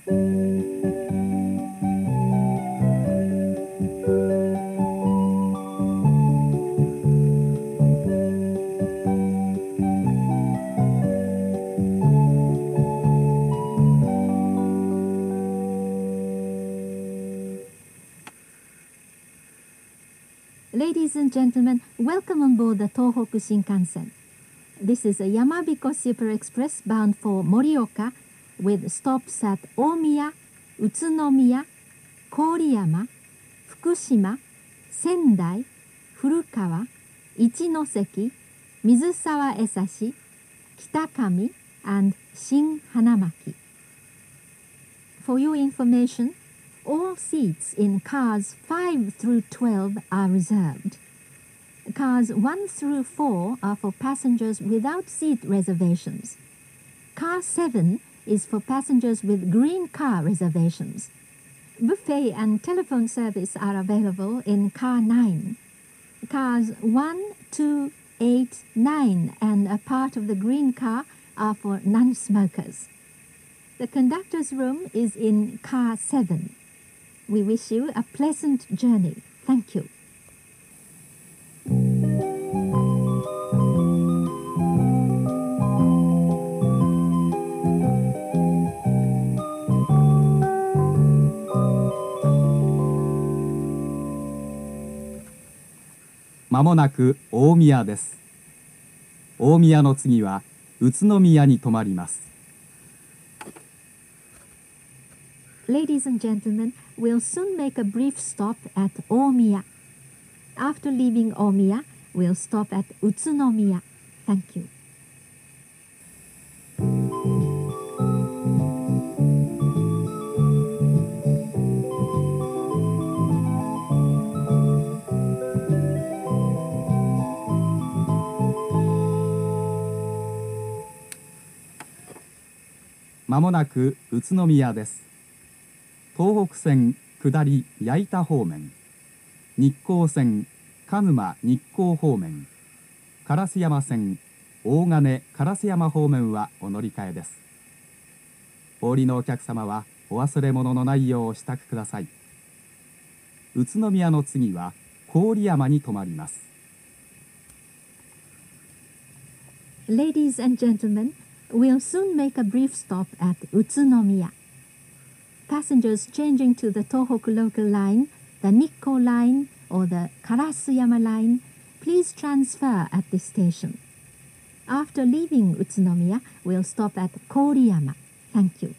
Ladies and gentlemen, welcome on board the Tohoku Shinkansen. This is a Yamabiko Super Express bound for Morioka with stops at Omiya, Utsunomiya, Koriyama, Fukushima, Sendai, Furukawa, Ichinoseki, Mizusawa Esashi, Kitakami, and Shin Hanamaki. For your information, all seats in cars 5 through 12 are reserved. Cars 1 through 4 are for passengers without seat reservations. Car 7 is for passengers with green car reservations. Buffet and telephone service are available in car 9. Cars 1, 2, 8, 9 and a part of the green car are for non-smokers. The conductor's room is in car 7. We wish you a pleasant journey. Thank you. まもなく大宮です。大宮の次は宇都宮に停まります。Ladies and gentlemen, we'll soon make a brief stop at Omiya. After leaving Omiya, we'll stop at Utsunomiya. Thank you.「まもなく宇都宮です。東北線下り矢板方面、日光線鹿沼日光方面、烏山線大金烏山方面はお乗り換えです。お降りのお客様はお忘れ物のないようお支度ください。宇都宮の次は郡山に停まります。Ladies and gentlemen, we'll soon make a brief stop at Utsunomiya. Passengers changing to the Tohoku local line, the Nikko line, or the Karasuyama line, please transfer at this station. After leaving Utsunomiya, we'll stop at Koriyama. Thank you.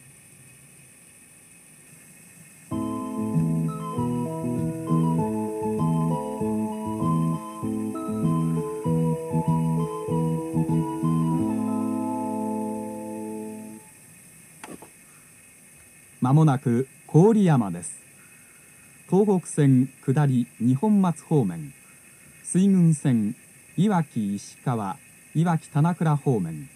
まもなく郡山です。東北線下り二本松方面、水郡線いわき石川いわき棚倉方面、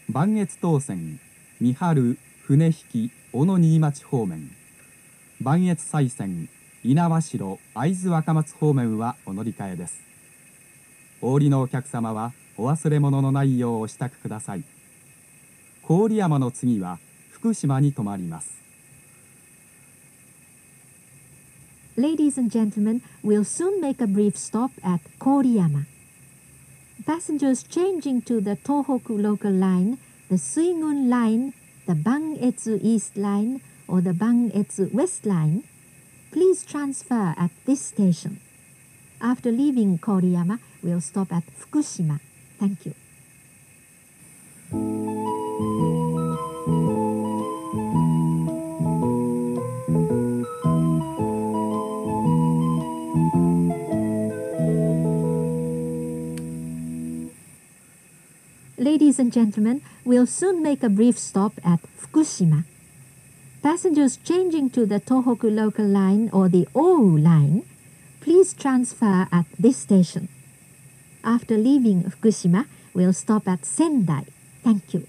磐越東線三春船引小野新町方面、磐越西線猪苗代会津若松方面はお乗り換えです。お降りのお客様はお忘れ物のないようお支度ください。郡山の次は福島に停まります。Ladies and gentlemen, we'll soon make a brief stop at Koriyama. Passengers changing to the Tohoku local line, the Suigun line, the Bangetsu East line, or the Bangetsu West line, please transfer at this station. After leaving Koriyama, we'll stop at Fukushima. Thank you. Ladies and gentlemen, we'll soon make a brief stop at Fukushima. Passengers changing to the Tohoku local line or the Owu line, please transfer at this station. After leaving Fukushima, we'll stop at Sendai. Thank you.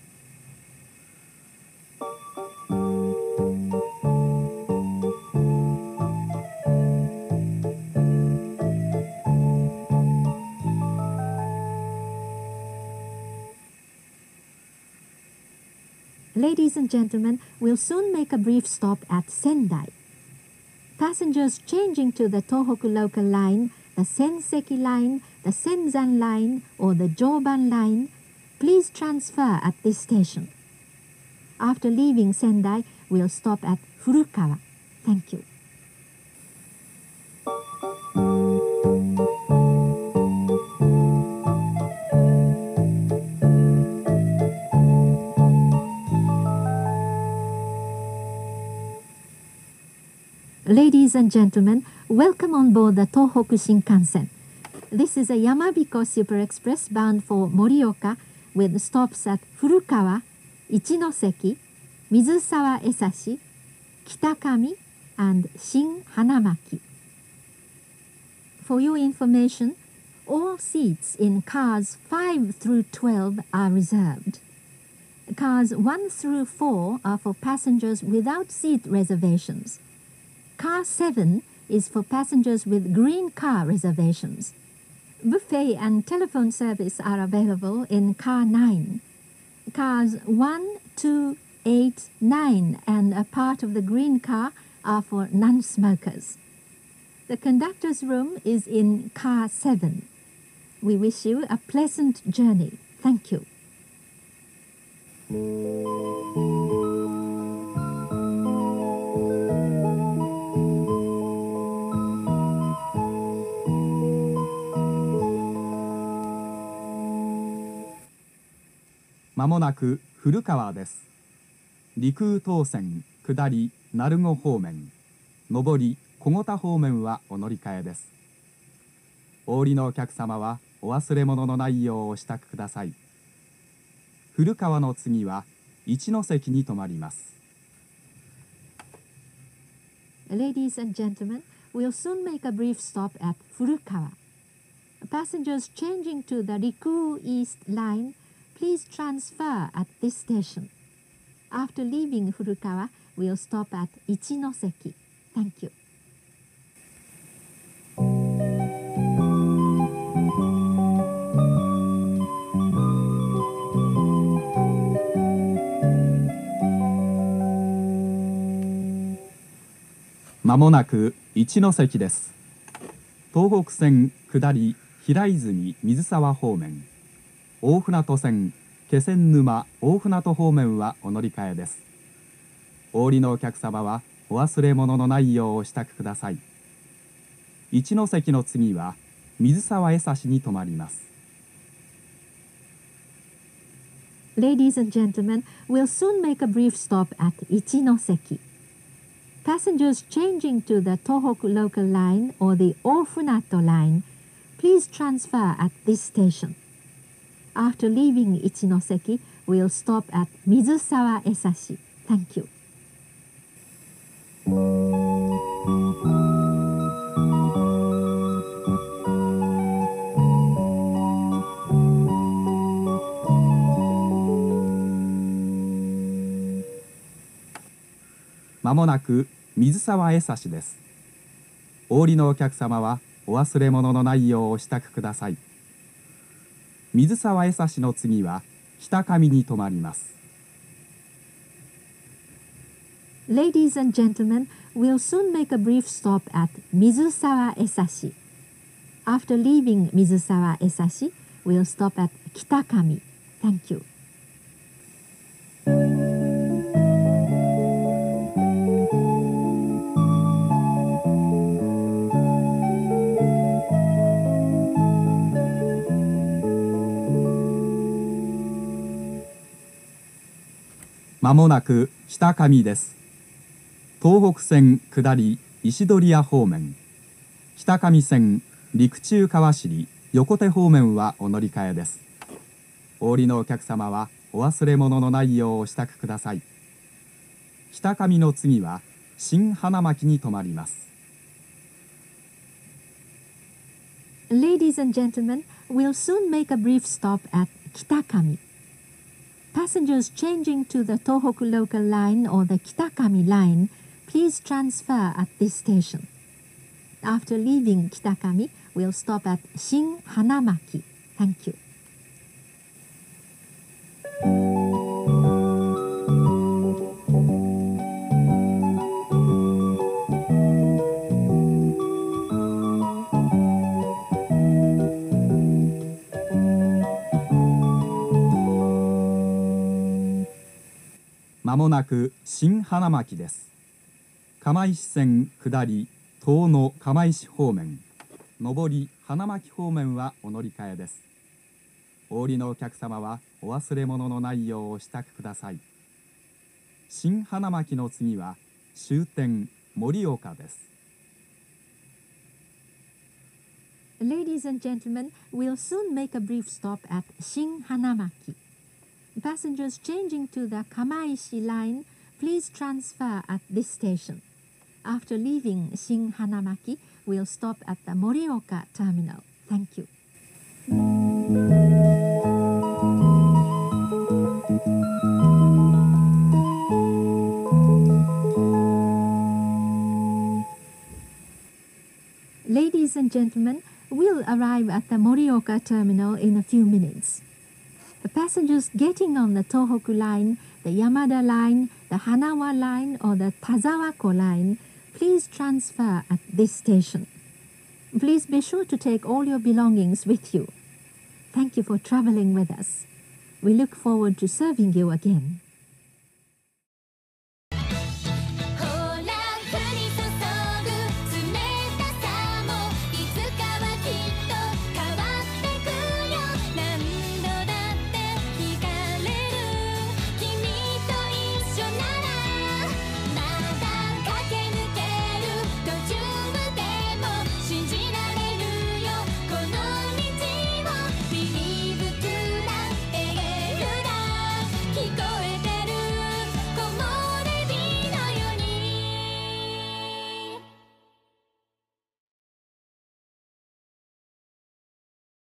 Ladies and gentlemen, we'll soon make a brief stop at Sendai. Passengers changing to the Tohoku local line, the Senseki line, the Senzan line, or the Joban line, please transfer at this station. After leaving Sendai, we'll stop at Furukawa. Thank you. Ladies and gentlemen, welcome on board the Tohoku Shinkansen. This is a Yamabiko Super Express bound for Morioka with stops at Furukawa, Ichinoseki, Mizusawa Esashi, Kitakami, and Shin Hanamaki. For your information, all seats in cars 5 through 12 are reserved. Cars 1 through 4 are for passengers without seat reservations. Car 7 is for passengers with green car reservations. Buffet and telephone service are available in Car 9. Cars 1, 2, 8, 9 and a part of the green car are for non-smokers. The conductor's room is in Car 7. We wish you a pleasant journey. Thank you.まもなく古川です。陸羽東線下り鳴子方面、上り小牛田方面はお乗り換えです。お降りのお客様はお忘れ物のないようお支度ください。古川の次は一ノ関に停まります。Ladies and gentlemen, we'll soon make a brief stop at Furukawa. Passengers changing to the Rikuu East line, please transfer at this station. After leaving Furukawa, we'll stop at Ichinoseki. Thank you.「まもなく一ノ関です。東北線下り平泉水沢方面、大船渡線気仙沼大船渡方面はお乗り換えです。お降りのお客様はお忘れ物のないようお支度ください。一ノ関の次は水沢江差に停まります。Ladies and gentlemen, we'll soon make a brief stop at Ichinoseki. Passengers changing to the Tohoku local line or the Ofunato line, please transfer at this station. After leaving Ichinoseki, we'll stop at Mizusawa Esashi. Thank you.まもなく水沢江差です。お降りのお客様はお忘れ物のないようお支度ください。水沢江差の次は北上に停まります。Ladies and gentlemen, we'll soon make a brief stop at Mizusawa Esashi. After leaving Mizusawa Esashi, we'll stop at Kitakami. Thank you.「まもなく北上です。東北線下り石鳥屋方面、北上線陸中川尻横手方面はお乗り換えです。お降りのお客様はお忘れ物のないようお支度ください。北上の次は新花巻に停まります。Ladies and gentlemen, we'll soon make a brief stop at Kitakami. Passengers changing to the Tohoku local line or the Kitakami line, please transfer at this station. After leaving Kitakami, we'll stop at Shin Hanamaki. Thank you. まもなく新花巻です。釜石線下り遠野釜石方面、上り花巻方面はお乗り換えです。お降りのお客様はお忘れ物のないようお支度ください。新花巻の次は終点盛岡です。Ladies and gentlemen, we'll soon make a brief stop at Shin Hanamaki. Passengers changing to the Kamaishi line, please transfer at this station. After leaving Shin Hanamaki, we'll stop at the Morioka terminal. Thank you. Ladies and gentlemen, we'll arrive at the Morioka terminal in a few minutes. The passengers getting on the Tohoku line, the Yamada line, the Hanawa line, or the Tazawako line, please transfer at this station. Please be sure to take all your belongings with you. Thank you for traveling with us. We look forward to serving you again.